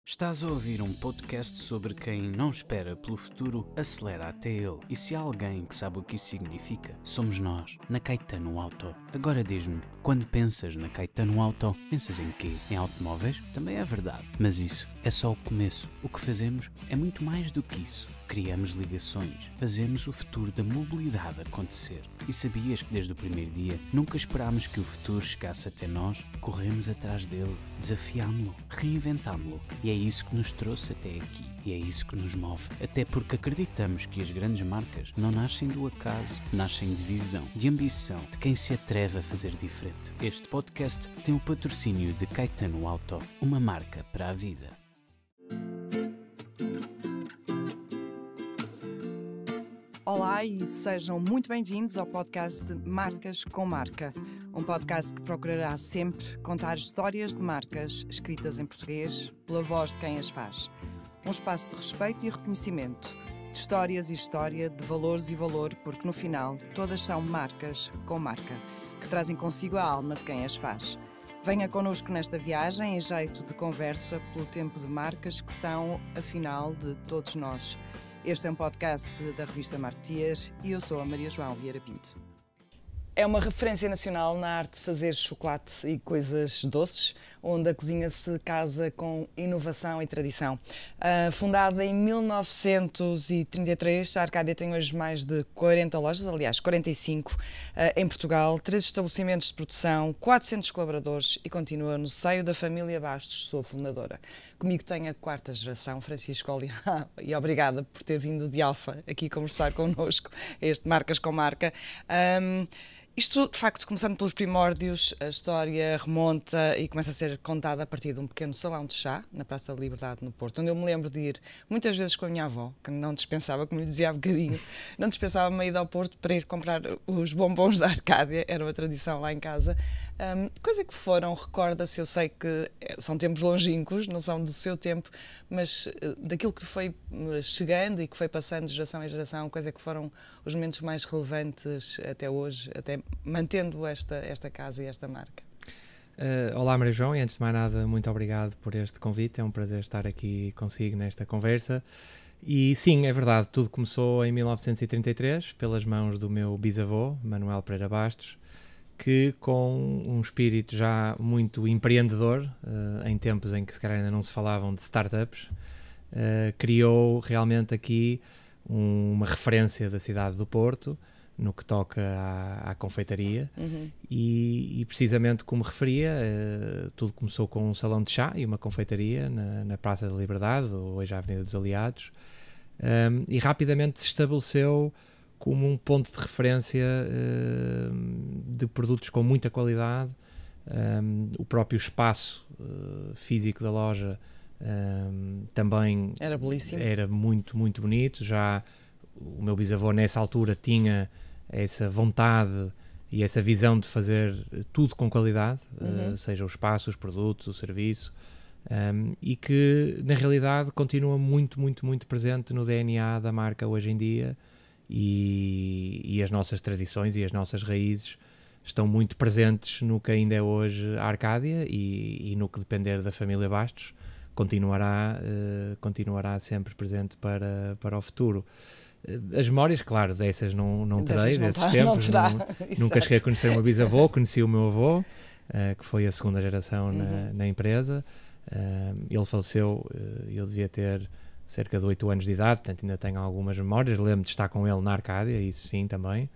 Estás a ouvir um podcast sobre quem não espera pelo futuro, acelera até ele. E se há alguém que sabe o que isso significa, somos nós, na Caetano Auto. Agora diz-me, quando pensas na Caetano Auto, pensas em quê? Em automóveis? Também é verdade. Mas isso é só o começo. O que fazemos é muito mais do que isso. Criamos ligações, fazemos o futuro da mobilidade acontecer. E sabias que desde o primeiro dia nunca esperámos que o futuro chegasse até nós? Corremos atrás dele, desafiámo-lo, reinventámo-lo. E é isso que nos trouxe até aqui. E é isso que nos move. Até porque acreditamos que as grandes marcas não nascem do acaso, nascem de visão, de ambição, de quem se atreve a fazer diferente. Este podcast tem o patrocínio de Caetano Auto, uma marca para a vida. Olá e sejam muito bem-vindos ao podcast Marcas com Marca, um podcast que procurará sempre contar histórias de marcas escritas em português pela voz de quem as faz. Um espaço de respeito e reconhecimento, de histórias e história, de valores e valor, porque no final todas são marcas com marca, que trazem consigo a alma de quem as faz. Venha connosco nesta viagem em jeito de conversa pelo tempo de marcas que são, afinal, de todos nós. Este é um podcast da revista Marketeer e eu sou a Maria João Vieira Pinto. É uma referência nacional na arte de fazer chocolate e coisas doces, onde a cozinha se casa com inovação e tradição. Fundada em 1933, a Arcádia tem hoje mais de 40 lojas, aliás 45, em Portugal, 3 estabelecimentos de produção, 400 colaboradores e continua no seio da família Bastos, sua fundadora. Comigo tenho a 4ª geração, Francisco Oliá, e obrigada por ter vindo de Alfa aqui conversar connosco, este Marcas com Marca. Isto, de facto, começando pelos primórdios, a história remonta e começa a ser contada a partir de um pequeno salão de chá, na Praça da Liberdade, no Porto, onde eu me lembro de ir muitas vezes com a minha avó, que não dispensava, como lhe dizia há bocadinho, não dispensava uma ida ao Porto para ir comprar os bombons da Arcádia, era uma tradição lá em casa. Coisa que foram, recorda-se, eu sei que são tempos longínquos, não são do seu tempo, mas daquilo que foi chegando e que foi passando de geração em geração, coisa que foram os momentos mais relevantes até hoje, até mantendo esta casa e esta marca. Olá Maria João, e antes de mais nada, muito obrigado por este convite, é um prazer estar aqui consigo nesta conversa. E sim, é verdade, tudo começou em 1933, pelas mãos do meu bisavô, Manuel Pereira Bastos, que com um espírito já muito empreendedor, em tempos em que se calhar ainda não se falavam de startups, criou realmente aqui uma referência da cidade do Porto, no que toca à confeitaria. E precisamente como referia, tudo começou com um salão de chá e uma confeitaria na Praça da Liberdade, hoje a Avenida dos Aliados, e rapidamente se estabeleceu como um ponto de referência de produtos com muita qualidade. O próprio espaço físico da loja também era belíssimo, era muito, muito bonito. Já o meu bisavô nessa altura tinha essa vontade e essa visão de fazer tudo com qualidade, seja o espaço, os produtos, o serviço, e que na realidade continua muito, muito, muito presente no DNA da marca hoje em dia, e as nossas tradições e as nossas raízes estão muito presentes no que ainda é hoje a Arcádia, e no que depender da família Bastos continuará sempre presente para o futuro. As memórias, claro, dessas não terei, desses tempos. Nunca cheguei a conhecer o meu bisavô, conheci o meu avô, que foi a 2ª geração na empresa. Ele faleceu, eu devia ter cerca de 8 anos de idade, portanto ainda tenho algumas memórias. Lembro de estar com ele na Arcádia, isso sim também.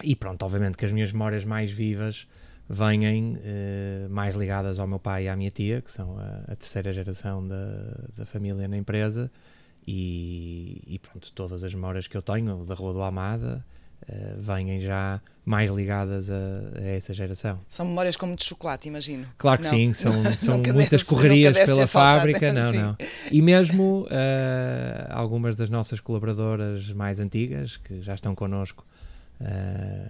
E pronto, obviamente que as minhas memórias mais vivas vêm mais ligadas ao meu pai e à minha tia, que são a 3ª geração da família na empresa. E pronto, todas as memórias que eu tenho da Rua do Almada vêm já mais ligadas a essa geração. São memórias como de chocolate, imagino. Claro que sim, são muitas correrias pela fábrica, não. E mesmo algumas das nossas colaboradoras mais antigas, que já estão connosco,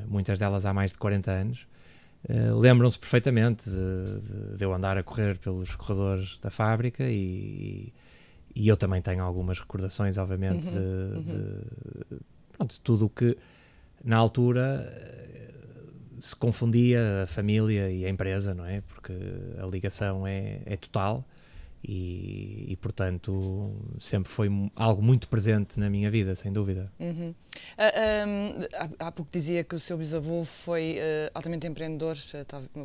muitas delas há mais de 40 anos, lembram-se perfeitamente de eu andar a correr pelos corredores da fábrica, e eu também tenho algumas recordações, obviamente, de tudo o que na altura se confundia a família e a empresa, não é? Porque a ligação é total, e portanto sempre foi algo muito presente na minha vida, sem dúvida. Há pouco dizia que o seu bisavô foi altamente empreendedor,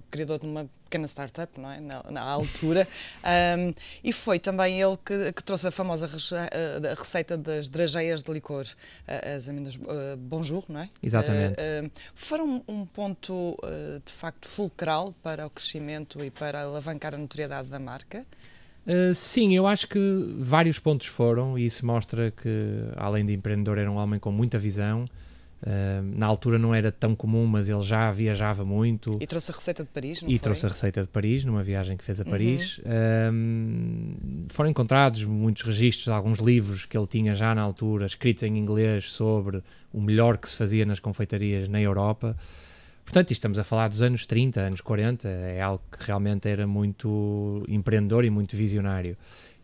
criador de uma pequena startup, não é? Na altura, e foi também ele que trouxe a famosa receita das drageias de licor, as amêndoas Bonjour, não é? Exatamente. Foram um ponto de facto fulcral para o crescimento e para alavancar a notoriedade da marca? Sim, eu acho que vários pontos foram, e isso mostra que, além de empreendedor, era um homem com muita visão. Na altura não era tão comum, mas ele já viajava muito. E trouxe a receita de Paris, não E foi? trouxe a receita de Paris, numa viagem que fez a Paris. Foram encontrados muitos registros de alguns livros que ele tinha já na altura, escritos em inglês, sobre o melhor que se fazia nas confeitarias na Europa. Portanto, estamos a falar dos anos 30, anos 40, é algo que realmente era muito empreendedor e muito visionário.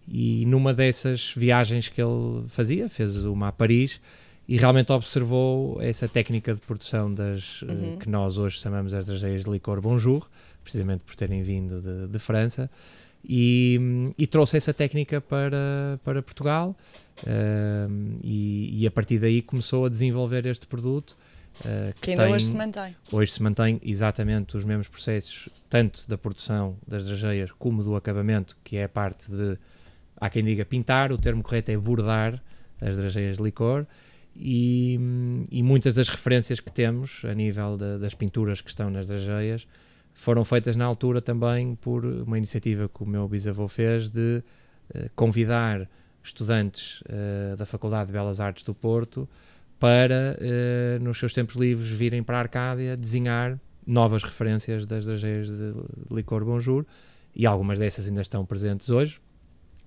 E numa dessas viagens que ele fazia, fez uma a Paris, e realmente observou essa técnica de produção das que nós hoje chamamos as drageias de licor Bonjour, precisamente por terem vindo de França, e trouxe essa técnica para Portugal, e a partir daí começou a desenvolver este produto, que ainda hoje se mantém. Hoje se mantém exatamente os mesmos processos, tanto da produção das drageias como do acabamento, que é a parte de, há quem diga pintar, o termo correto é bordar as drageias de licor, e muitas das referências que temos a nível das pinturas que estão nas drageias foram feitas na altura também por uma iniciativa que o meu bisavô fez de convidar estudantes da Faculdade de Belas Artes do Porto para, nos seus tempos livres, virem para a Arcádia desenhar novas referências das drageias de licor Bonjour, e algumas dessas ainda estão presentes hoje.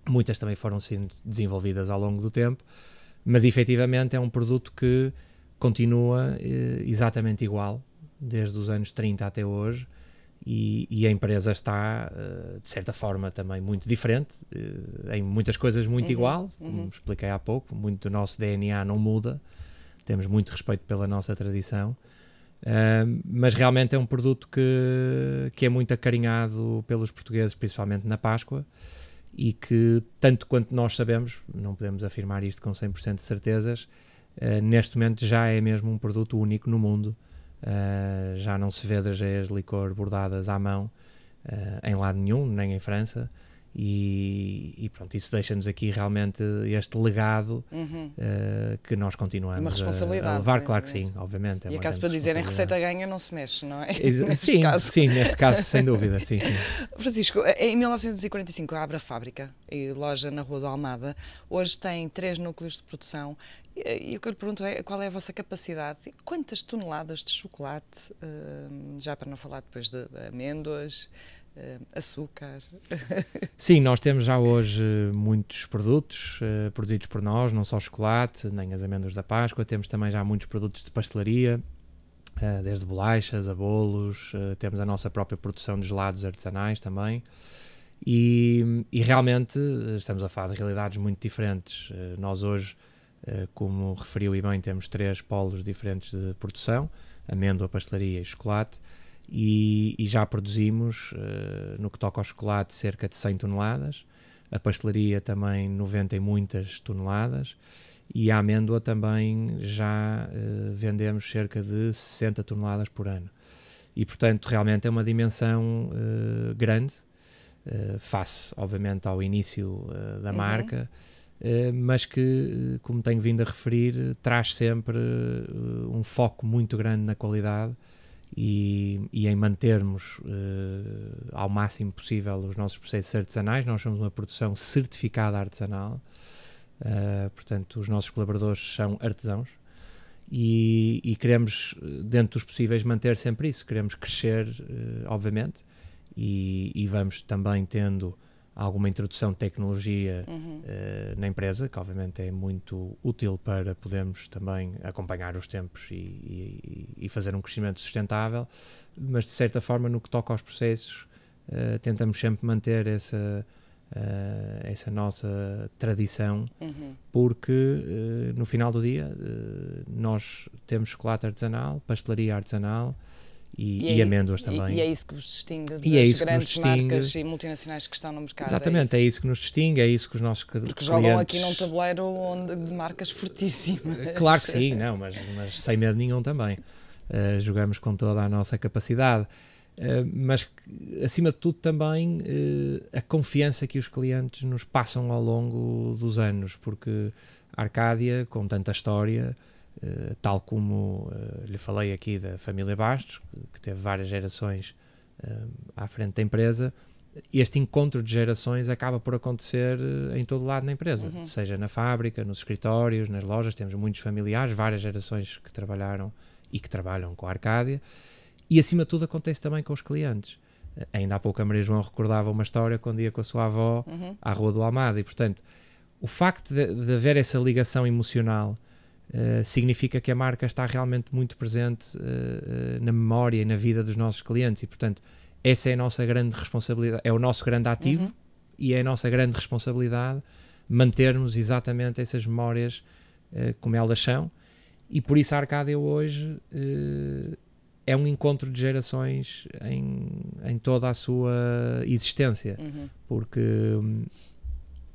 Muitas também foram sendo desenvolvidas ao longo do tempo, mas efetivamente é um produto que continua exatamente igual, desde os anos 30 até hoje, e a empresa está, de certa forma, também muito diferente, em muitas coisas muito igual, como expliquei há pouco, muito do nosso DNA não muda, temos muito respeito pela nossa tradição, mas realmente é um produto que é muito acarinhado pelos portugueses, principalmente na Páscoa, e que, tanto quanto nós sabemos, não podemos afirmar isto com 100% de certezas, neste momento já é mesmo um produto único no mundo. Já não se vê drageias de licor bordadas à mão em lado nenhum, nem em França, e pronto, isso deixa-nos aqui realmente este legado que nós continuamos uma responsabilidade, a levar, claro que sim, obviamente. E acaso para dizerem receita ganha não se mexe, não é? Sim, sim, neste caso, sem dúvida, sim. Francisco, em 1945 abre a fábrica e loja na Rua do Almada. Hoje tem 3 núcleos de produção. E o que eu lhe pergunto é qual é a vossa capacidade? Quantas toneladas de chocolate, já para não falar depois de amêndoas, açúcar? Sim, nós temos já hoje muitos produtos produzidos por nós, não só chocolate, nem as amêndoas da Páscoa, temos também já muitos produtos de pastelaria, desde bolachas a bolos, temos a nossa própria produção de gelados artesanais também, e realmente estamos a falar de realidades muito diferentes. Nós hoje, como referiu e bem, temos 3 polos diferentes de produção, amêndoa, pastelaria e chocolate, e já produzimos, no que toca ao chocolate, cerca de 100 toneladas, a pastelaria também 90 e muitas toneladas, e a amêndoa também já vendemos cerca de 60 toneladas por ano. E, portanto, realmente é uma dimensão grande, face, obviamente, ao início da marca, mas que, como tenho vindo a referir, traz sempre um foco muito grande na qualidade e em mantermos ao máximo possível os nossos processos artesanais. Nós somos uma produção certificada artesanal, portanto os nossos colaboradores são artesãos, e queremos, dentro dos possíveis, manter sempre isso. Queremos crescer, obviamente, e vamos também tendo alguma introdução de tecnologia na empresa, que obviamente é muito útil para podermos também acompanhar os tempos e fazer um crescimento sustentável, mas de certa forma, no que toca aos processos, tentamos sempre manter essa nossa tradição, porque no final do dia nós temos chocolate artesanal, pastelaria artesanal, e amêndoas também. E é isso que vos distingue das grandes marcas e multinacionais que estão no mercado. Exatamente, é isso que nos distingue, é isso que os nossos clientes... Porque jogam aqui num tabuleiro de marcas fortíssimas. Claro que sim, não, mas sem medo nenhum também. Jogamos com toda a nossa capacidade. Mas, acima de tudo, também a confiança que os clientes nos passam ao longo dos anos, porque a Arcádia, com tanta história... tal como lhe falei aqui da família Bastos, que teve várias gerações à frente da empresa, este encontro de gerações acaba por acontecer em todo lado na empresa, seja na fábrica, nos escritórios, nas lojas. Temos muitos familiares, várias gerações que trabalharam e que trabalham com a Arcádia, e acima de tudo acontece também com os clientes. Ainda há pouco a Maria João recordava uma história quando ia com a sua avó à Rua do Almada, e portanto o facto de haver essa ligação emocional significa que a marca está realmente muito presente na memória e na vida dos nossos clientes, e portanto essa é a nossa grande responsabilidade, é o nosso grande ativo e é a nossa grande responsabilidade mantermos exatamente essas memórias como elas são, e por isso a Arcádia hoje é um encontro de gerações em toda a sua existência, porque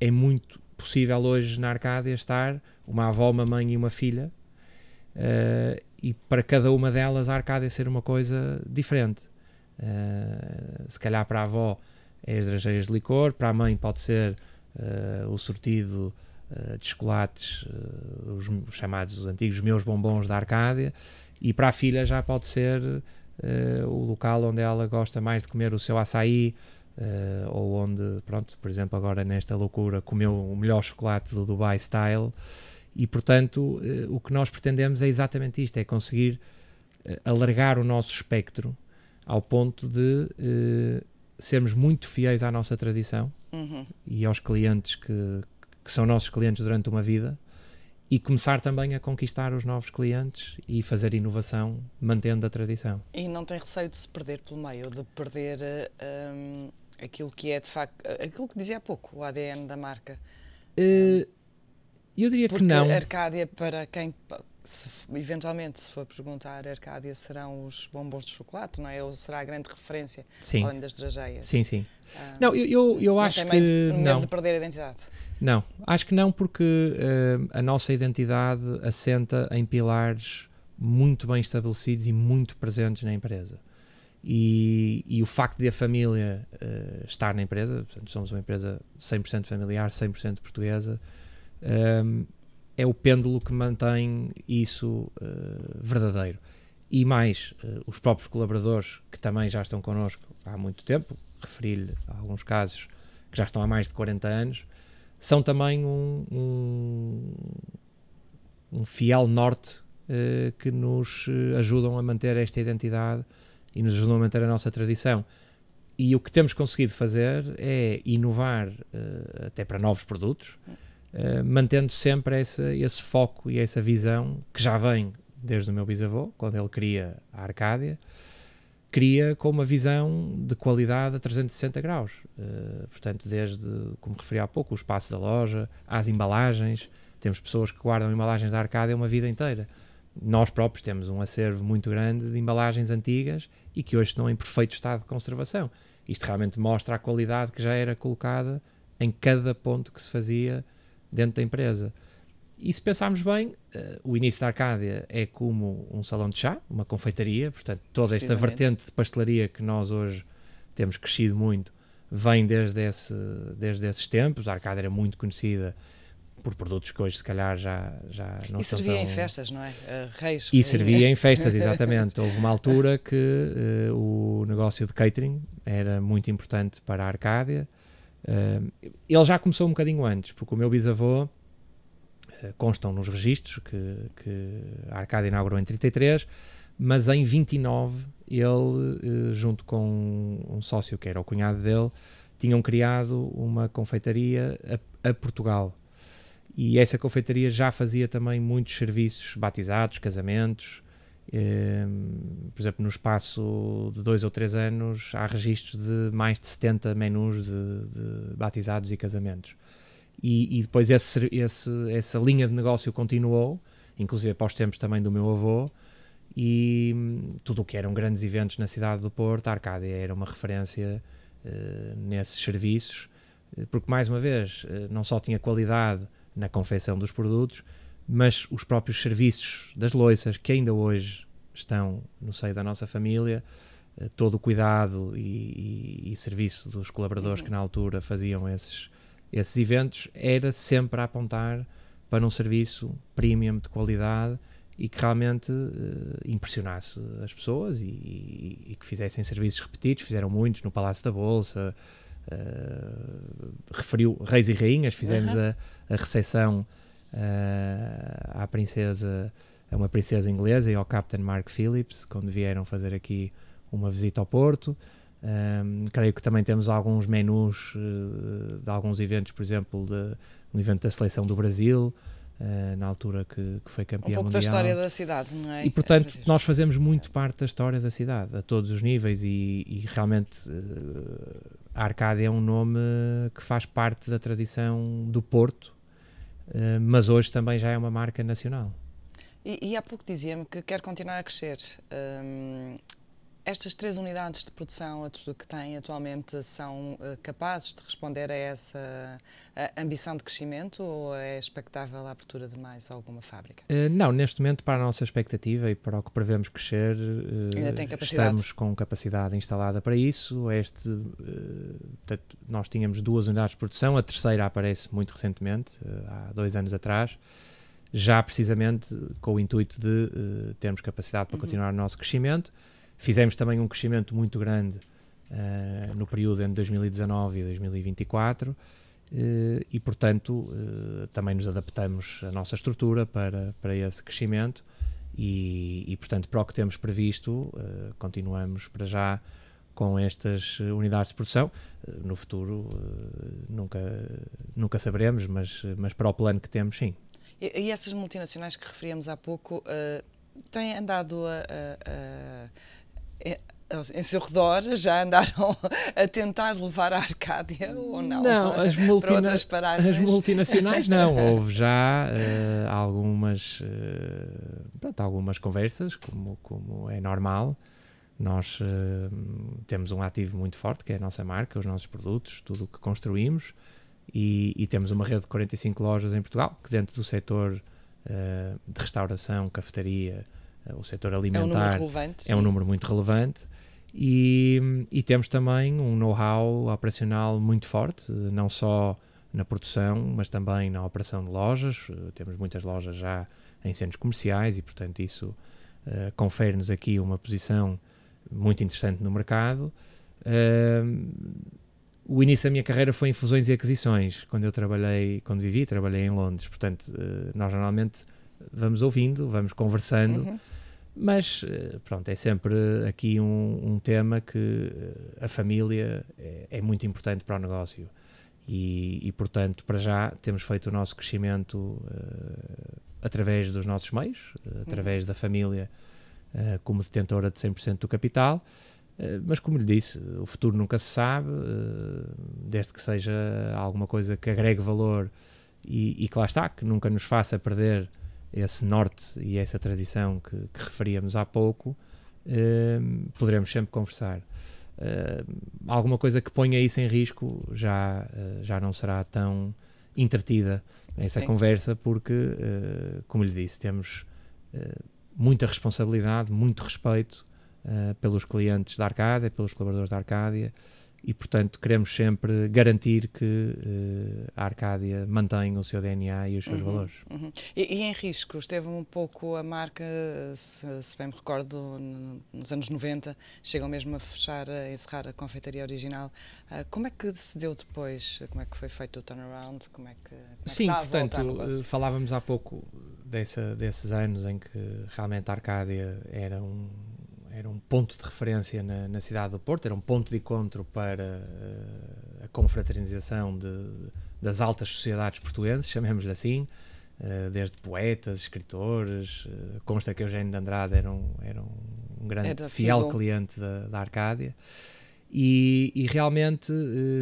é muito possível hoje na Arcádia estar uma avó, uma mãe e uma filha, e para cada uma delas a Arcádia ser uma coisa diferente. Se calhar para a avó é as drageiras de licor, para a mãe pode ser o sortido de chocolates, os chamados, os antigos meus bombons da Arcádia, e para a filha já pode ser o local onde ela gosta mais de comer o seu açaí, ou onde, pronto, por exemplo, agora nesta loucura comeu o melhor chocolate do Dubai Style. E portanto o que nós pretendemos é exatamente isto, é conseguir alargar o nosso espectro ao ponto de sermos muito fiéis à nossa tradição e aos clientes que são nossos clientes durante uma vida, e começar também a conquistar os novos clientes e fazer inovação mantendo a tradição. E não tem receio de se perder pelo meio, de perder aquilo que é de facto, aquilo que dizia há pouco, o ADN da marca? Eu diria porque que não. Porque Arcádia, para quem, eventualmente, se for perguntar, Arcádia serão os bombons de chocolate, não é? Ou será a grande referência, além das drageias? Sim, sim. Não, eu acho que medo não. de perder a identidade? Não, acho que não, porque a nossa identidade assenta em pilares muito bem estabelecidos e muito presentes na empresa. E o facto de a família estar na empresa, portanto, somos uma empresa 100% familiar, 100% portuguesa, é o pêndulo que mantém isso verdadeiro. E mais, os próprios colaboradores, que também já estão connosco há muito tempo, referi-lhe a alguns casos que já estão há mais de 40 anos, são também um fiel norte que nos ajudam a manter esta identidade e nos ajudam a manter a nossa tradição. E o que temos conseguido fazer é inovar até para novos produtos, mantendo sempre esse foco e essa visão que já vem desde o meu bisavô, quando ele cria a Arcádia, cria com uma visão de qualidade a 360 graus. Portanto, desde, como referi há pouco, o espaço da loja, às embalagens. Temos pessoas que guardam embalagens da Arcádia uma vida inteira. Nós próprios temos um acervo muito grande de embalagens antigas e que hoje estão em perfeito estado de conservação. Isto realmente mostra a qualidade que já era colocada em cada ponto que se fazia dentro da empresa. E se pensarmos bem, o início da Arcádia é como um salão de chá, uma confeitaria, portanto toda esta vertente de pastelaria que nós hoje temos crescido muito vem desde esses tempos. A Arcádia era muito conhecida por produtos que hoje se calhar já não são tão... E servia em festas, não é? Reis. E servia em festas, exatamente. Houve uma altura que o negócio de catering era muito importante para a Arcádia. Ele já começou um bocadinho antes, porque o meu bisavô, constam nos registros que a Arcádia inaugurou em 33, mas em 29 ele, junto com um sócio que era o cunhado dele, tinham criado uma confeitaria a Portugal. E essa confeitaria já fazia também muitos serviços, batizados, casamentos. Por exemplo, no espaço de 2 ou 3 anos há registros de mais de 70 menus de batizados e casamentos. E depois essa linha de negócio continuou, inclusive após tempos também do meu avô, e tudo o que eram grandes eventos na cidade do Porto, a Arcádia era uma referência nesses serviços, porque mais uma vez não só tinha qualidade na confecção dos produtos, mas os próprios serviços das loiças, que ainda hoje estão no seio da nossa família, todo o cuidado e serviço dos colaboradores que na altura faziam esses eventos, era sempre a apontar para um serviço premium de qualidade e que realmente impressionasse as pessoas e que fizessem serviços repetidos. Fizeram muitos no Palácio da Bolsa, referiu Reis e Rainhas, fizemos a recepção à princesa, a uma princesa inglesa e ao Captain Mark Phillips, quando vieram fazer aqui uma visita ao Porto. Creio que também temos alguns menus de alguns eventos, por exemplo, um evento da Seleção do Brasil, na altura que foi campeão mundial. Um pouco da história da cidade, não é? E, portanto, nós fazemos muito parte da história da cidade, a todos os níveis, e realmente a Arcádia é um nome que faz parte da tradição do Porto, mas hoje também já é uma marca nacional. E há pouco dizia-me que quer continuar a crescer. Estas 3 unidades de produção que tem atualmente são capazes de responder a essa ambição de crescimento, ou é expectável a abertura de mais alguma fábrica? Não, neste momento, para a nossa expectativa e para o que prevemos crescer, ainda tem capacidade. Estamos com capacidade instalada para isso. Nós tínhamos 2 unidades de produção, a terceira aparece muito recentemente, há 2 anos atrás, já precisamente com o intuito de termos capacidade para continuar o nosso crescimento. Fizemos também um crescimento muito grande no período entre 2019 e 2024 e, portanto, também nos adaptamos à nossa estrutura para esse crescimento e, portanto, para o que temos previsto, continuamos para já com estas unidades de produção. No futuro nunca saberemos, mas para o plano que temos, sim. E essas multinacionais que referíamos há pouco têm andado em seu redor, já andaram a tentar levar a Arcádia ou não? Não, para outras paragens? As multinacionais não. Houve já algumas conversas, como é normal. Nós temos um ativo muito forte, que é a nossa marca, os nossos produtos, tudo o que construímos, e temos uma rede de 45 lojas em Portugal, que dentro do setor de restauração, cafetaria, o setor alimentar é um número muito relevante, e temos também um know-how operacional muito forte, não só na produção, mas também na operação de lojas. Temos muitas lojas já em centros comerciais e, portanto, isso confere-nos aqui uma posição muito interessante no mercado. O início da minha carreira foi em fusões e aquisições, quando trabalhei em Londres. Portanto, nós normalmente vamos ouvindo, vamos conversando, mas pronto, é sempre aqui um tema que a família é muito importante para o negócio e, portanto, para já temos feito o nosso crescimento através dos nossos meios, através da família como detentora de 100% do capital. Mas, como lhe disse, o futuro nunca se sabe, desde que seja alguma coisa que agregue valor e que lá está, que nunca nos faça perder esse norte e essa tradição que referíamos há pouco, poderemos sempre conversar. Alguma coisa que ponha isso em risco já não será tão entretida essa conversa, porque, como lhe disse, temos muita responsabilidade, muito respeito pelos clientes da Arcádia, pelos colaboradores da Arcádia, e, portanto, queremos sempre garantir que a Arcádia mantenha o seu DNA e os seus valores. E em risco, esteve um pouco a marca, se bem me recordo, nos anos 90, chegam mesmo a encerrar a confeitaria original. Como é que se deu depois? Como é que foi feito o turnaround? Sim, portanto, falávamos há pouco desses anos em que realmente a Arcádia era um ponto de referência na cidade do Porto, era um ponto de encontro para a confraternização das altas sociedades portugueses, chamemos-lhe assim, desde poetas, escritores. Consta que Eugênio de Andrade era um grande fiel cliente da Arcádia, e realmente,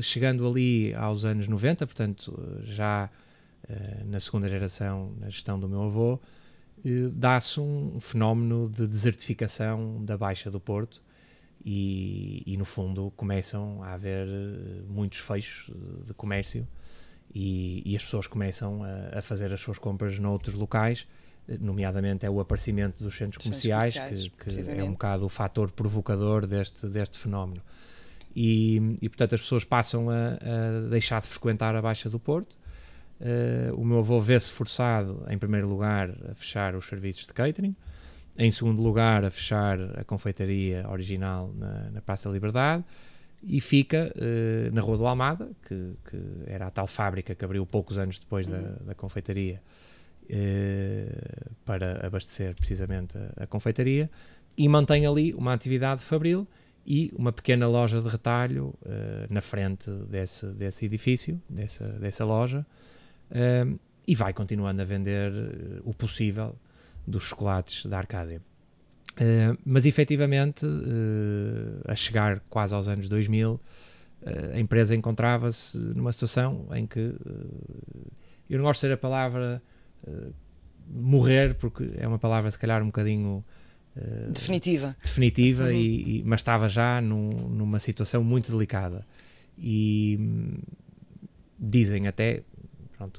chegando ali aos anos 90, portanto, já na segunda geração, na gestão do meu avô, dá-se um fenómeno de desertificação da Baixa do Porto e no fundo começam a haver muitos fechos de comércio e as pessoas começam a fazer as suas compras noutros locais, nomeadamente é o aparecimento dos centros comerciais que é um bocado o fator provocador deste fenómeno. E portanto as pessoas passam a deixar de frequentar a Baixa do Porto. O meu avô vê-se forçado, em primeiro lugar, a fechar os serviços de catering, em segundo lugar, a fechar a confeitaria original na Praça da Liberdade, e fica na Rua do Almada, que era a tal fábrica que abriu poucos anos depois da confeitaria, para abastecer precisamente a confeitaria, e mantém ali uma atividade fabril e uma pequena loja de retalho na frente desse edifício, dessa loja, e vai continuando a vender o possível dos chocolates da Arcádia. Mas efetivamente, a chegar quase aos anos 2000, a empresa encontrava-se numa situação em que, eu não gosto de dizer a palavra morrer, porque é uma palavra se calhar um bocadinho definitiva, mas estava já numa situação muito delicada. E dizem até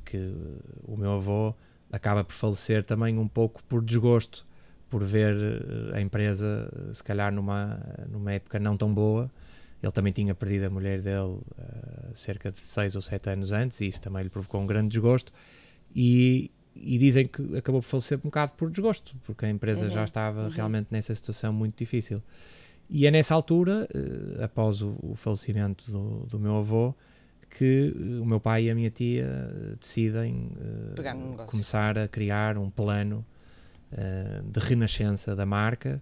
que o meu avô acaba por falecer também um pouco por desgosto, por ver a empresa se calhar numa época não tão boa. Ele também tinha perdido a mulher dele cerca de 6 ou 7 anos antes, e isso também lhe provocou um grande desgosto, e dizem que acabou por falecer um bocado por desgosto, porque a empresa já estava realmente nessa situação muito difícil. E é nessa altura, após o falecimento do meu avô, que o meu pai e a minha tia decidem começar a criar um plano de renascença da marca,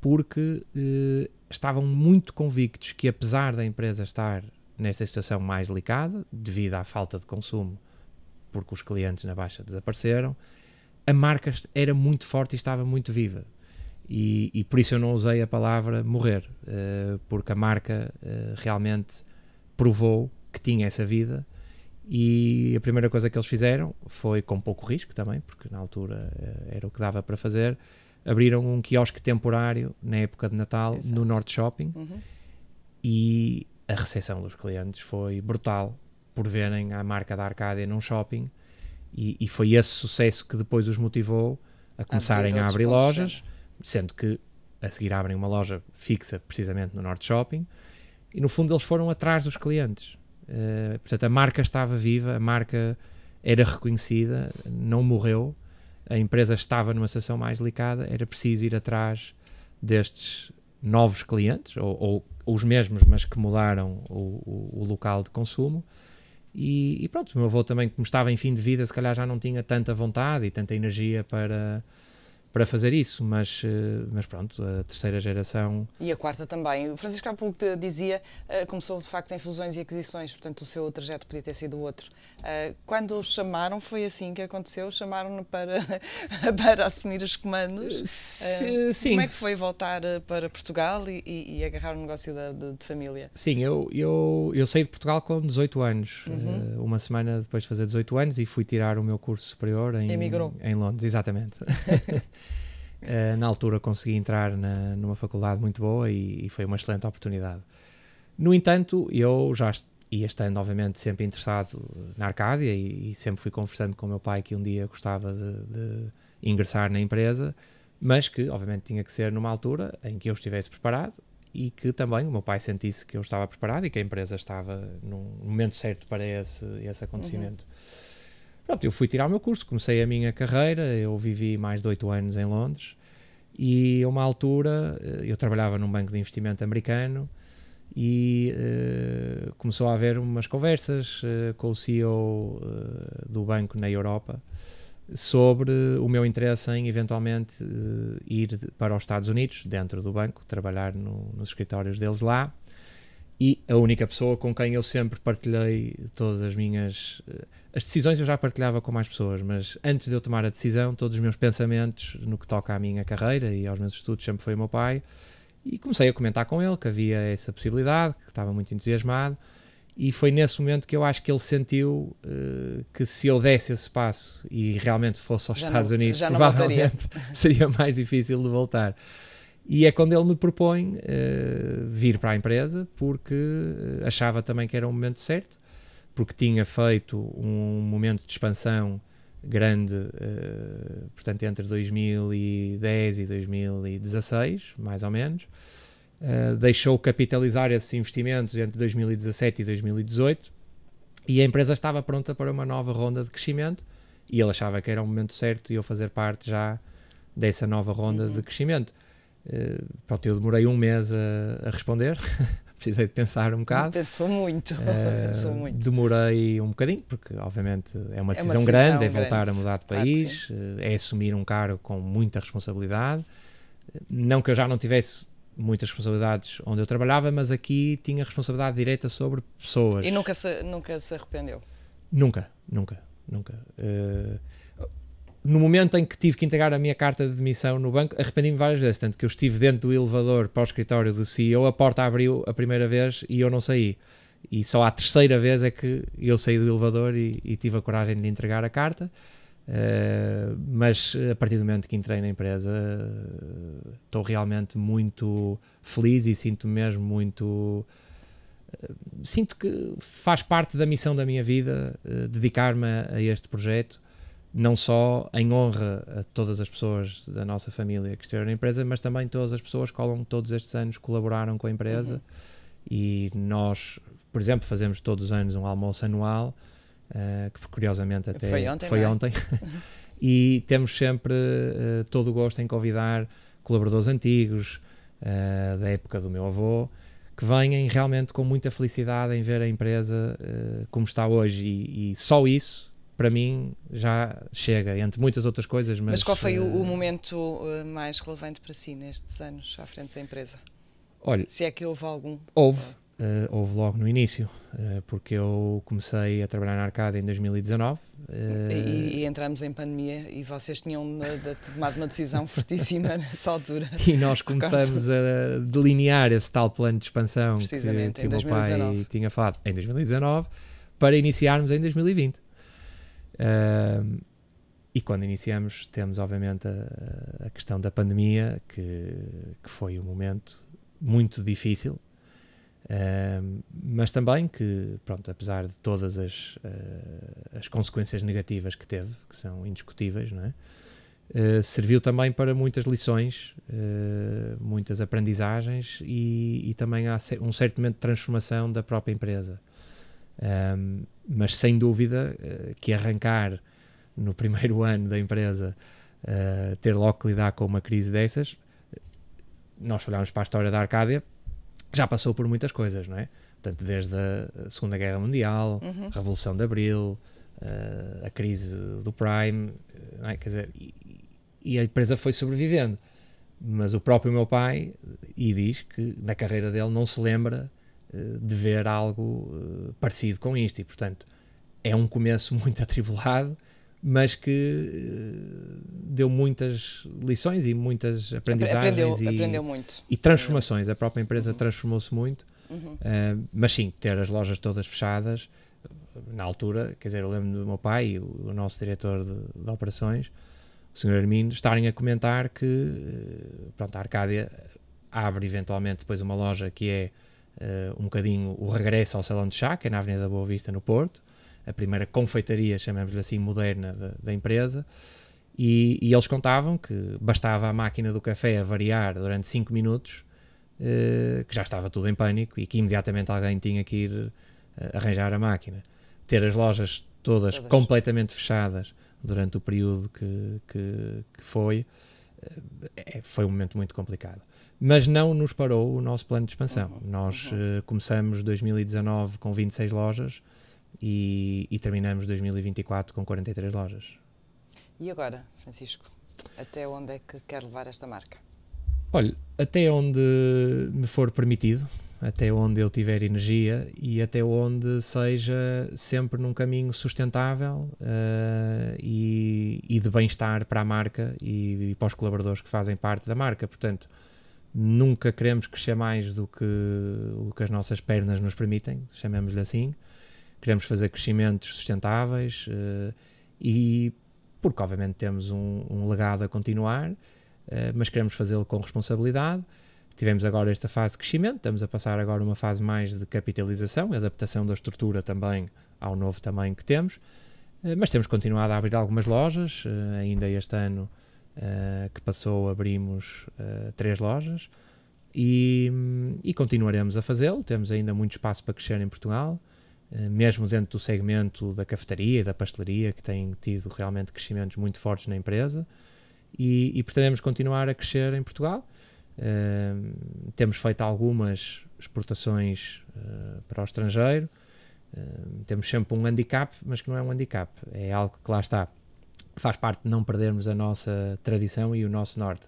porque estavam muito convictos que, apesar da empresa estar nesta situação mais delicada, devido à falta de consumo, porque os clientes na Baixa desapareceram, a marca era muito forte e estava muito viva. E por isso eu não usei a palavra morrer, porque a marca realmente provou que tinha essa vida, e a primeira coisa que eles fizeram foi, com pouco risco também, porque na altura era o que dava para fazer, abriram um quiosque temporário na época de Natal. Exato. No Norte Shopping, e a recepção dos clientes foi brutal por verem a marca da Arcádia num shopping, e foi esse sucesso que depois os motivou a começarem a abrir lojas, sendo que a seguir abrem uma loja fixa precisamente no Norte Shopping, e no fundo eles foram atrás dos clientes. Portanto, a marca estava viva, a marca era reconhecida, não morreu, a empresa estava numa situação mais delicada, era preciso ir atrás destes novos clientes, ou os mesmos, mas que mudaram o local de consumo. E pronto, o meu avô também, como estava em fim de vida, se calhar já não tinha tanta vontade e tanta energia para fazer isso, mas pronto, a terceira geração... E a quarta também. O Francisco há pouco dizia, começou de facto em fusões e aquisições, portanto o seu trajeto podia ter sido outro. Quando o chamaram, foi assim que aconteceu? Chamaram-no para assumir os comandos? Sim. Como é que foi voltar para Portugal e agarrar um negócio de família? Sim, eu saí de Portugal com 18 anos, uma semana depois de fazer 18 anos, e fui tirar o meu curso superior em Londres, exatamente. Na altura consegui entrar numa faculdade muito boa e foi uma excelente oportunidade. No entanto, eu já ia estando obviamente sempre interessado na Arcádia e sempre fui conversando com o meu pai que um dia gostava de ingressar na empresa, mas que obviamente tinha que ser numa altura em que eu estivesse preparado e que também o meu pai sentisse que eu estava preparado e que a empresa estava no momento certo para esse acontecimento. Pronto, eu fui tirar o meu curso, comecei a minha carreira, eu vivi mais de 8 anos em Londres, e a uma altura eu trabalhava num banco de investimento americano e começou a haver umas conversas com o CEO do banco na Europa sobre o meu interesse em eventualmente ir para os Estados Unidos, dentro do banco, trabalhar nos escritórios deles lá. E a única pessoa com quem eu sempre partilhei todas as minhas... As decisões eu já partilhava com mais pessoas, mas antes de eu tomar a decisão, todos os meus pensamentos no que toca à minha carreira e aos meus estudos sempre foi o meu pai. E comecei a comentar com ele que havia essa possibilidade, que estava muito entusiasmado. e foi nesse momento que eu acho que ele sentiu que se eu desse esse passo e realmente fosse aos Estados Unidos, provavelmente seria mais difícil de voltar. E é quando ele me propõe vir para a empresa, porque achava também que era o momento certo, porque tinha feito um momento de expansão grande, portanto, entre 2010 e 2016, mais ou menos. Deixou capitalizar esses investimentos entre 2017 e 2018 e a empresa estava pronta para uma nova ronda de crescimento e ele achava que era o momento certo de eu fazer parte já dessa nova ronda de crescimento. Pronto, eu demorei um mês a responder, precisei de pensar um bocado. Pensou muito. Demorei um bocadinho, porque obviamente é uma decisão grande, é voltar a mudar de país, é assumir um cargo com muita responsabilidade. Não que eu já não tivesse muitas responsabilidades onde eu trabalhava, mas aqui tinha responsabilidade direta sobre pessoas. E nunca se arrependeu? Nunca. No momento em que tive que entregar a minha carta de demissão no banco, arrependi-me várias vezes, tanto que eu estive dentro do elevador para o escritório do CEO, a porta abriu a primeira vez e eu não saí. E só à terceira vez é que eu saí do elevador e tive a coragem de entregar a carta. Mas a partir do momento que entrei na empresa estou realmente muito feliz e sinto mesmo muito sinto que faz parte da missão da minha vida dedicar-me a este projeto, não só em honra a todas as pessoas da nossa família que estiveram na empresa, mas também todas as pessoas que ao longo de todos estes anos colaboraram com a empresa. E nós, por exemplo, fazemos todos os anos um almoço anual, que curiosamente até foi ontem. E temos sempre todo o gosto em convidar colaboradores antigos da época do meu avô, que venham realmente com muita felicidade em ver a empresa como está hoje, e só isso para mim já chega, entre muitas outras coisas. Mas qual foi o momento mais relevante para si nestes anos à frente da empresa? Olha, se é que houve algum? Houve logo no início, porque eu comecei a trabalhar na Arcadia em 2019. E entramos em pandemia e vocês tinham tomado uma decisão fortíssima nessa altura. E nós começamos a delinear esse tal plano de expansão que o meu pai tinha falado em 2019 para iniciarmos em 2020. E quando iniciamos temos obviamente a questão da pandemia, que foi um momento muito difícil. Mas também que, pronto, apesar de todas as consequências negativas que teve, que são indiscutíveis, não é? Serviu também para muitas lições, muitas aprendizagens e também há um certo momento de transformação da própria empresa. Mas sem dúvida que arrancar no primeiro ano da empresa, ter logo que lidar com uma crise dessas, nós olhamos para a história da Arcadia, já passou por muitas coisas, não é? Portanto, desde a Segunda Guerra Mundial, a Revolução de Abril, a crise do Prime, não é? Quer dizer, e a empresa foi sobrevivendo. Mas o próprio meu pai diz que na carreira dele não se lembra de ver algo parecido com isto, e portanto é um começo muito atribulado, mas que deu muitas lições e muitas aprendizagens aprendeu muito. E transformações. A própria empresa transformou-se muito, mas sim, ter as lojas todas fechadas na altura, quer dizer, eu lembro do meu pai e o nosso diretor de operações, o Sr. Armindo, estarem a comentar que pronto, a Arcadia abre eventualmente depois uma loja que é um bocadinho o regresso ao Salão de Chá, que é na Avenida da Boa Vista, no Porto, a primeira confeitaria, chamamos-lhe assim, moderna da empresa, e eles contavam que bastava a máquina do café a variar durante 5 minutos, que já estava tudo em pânico e que imediatamente alguém tinha que ir arranjar a máquina. Ter as lojas todas completamente fechadas durante o período que foi um momento muito complicado. Mas não nos parou o nosso plano de expansão. Nós começamos 2019 com 26 lojas, e terminamos 2024 com 43 lojas. E agora, Francisco, até onde é que quer levar esta marca? Olha, até onde me for permitido, até onde eu tiver energia e até onde seja sempre num caminho sustentável e de bem-estar para a marca e para os colaboradores que fazem parte da marca. Portanto, Nunca queremos crescer mais do que o que as nossas pernas nos permitem, chamemos-lhe assim. Queremos fazer crescimentos sustentáveis e porque obviamente temos um legado a continuar, mas queremos fazê-lo com responsabilidade. Tivemos agora esta fase de crescimento, estamos a passar agora uma fase mais de capitalização e adaptação da estrutura também ao novo tamanho que temos, mas temos continuado a abrir algumas lojas. Ainda este ano que passou abrimos 3 lojas e continuaremos a fazê-lo. Temos ainda muito espaço para crescer em Portugal, mesmo dentro do segmento da cafetaria e da pastelaria, que tem tido realmente crescimentos muito fortes na empresa, e pretendemos continuar a crescer em Portugal. Temos feito algumas exportações para o estrangeiro. Temos sempre um handicap, mas que não é um handicap, é algo que lá está, faz parte de não perdermos a nossa tradição e o nosso norte.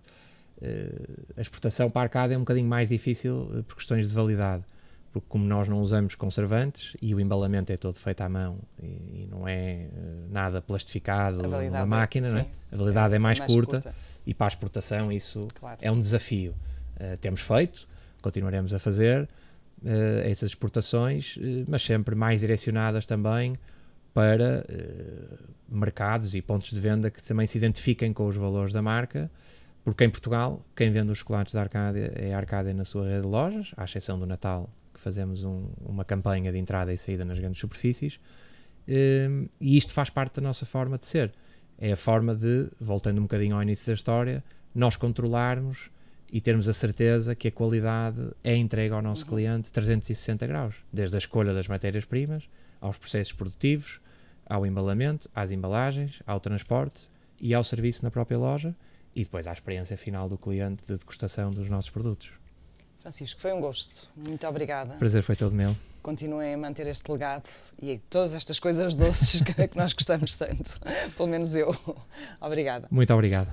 A exportação para a Arcádia é um bocadinho mais difícil por questões de validade, porque como nós não usamos conservantes e o embalamento é todo feito à mão e não é nada plastificado na máquina, não é? A validade é mais curta e para a exportação isso é um desafio. Temos feito, continuaremos a fazer essas exportações, mas sempre mais direcionadas também para mercados e pontos de venda que também se identifiquem com os valores da marca, porque em Portugal quem vende os chocolates da Arcádia é a Arcádia na sua rede de lojas, à exceção do Natal, que fazemos uma campanha de entrada e saída nas grandes superfícies, e isto faz parte da nossa forma de ser. É a forma de, voltando um bocadinho ao início da história, nós controlarmos e termos a certeza que a qualidade é entregue ao nosso cliente 360 graus, desde a escolha das matérias-primas, aos processos produtivos, ao embalamento, às embalagens, ao transporte e ao serviço na própria loja, e depois à experiência final do cliente de degustação dos nossos produtos. Francisco, foi um gosto. Muito obrigada. O prazer foi todo meu. Continuem a manter este legado e todas estas coisas doces que nós gostamos tanto. Pelo menos eu. Obrigada. Muito obrigado.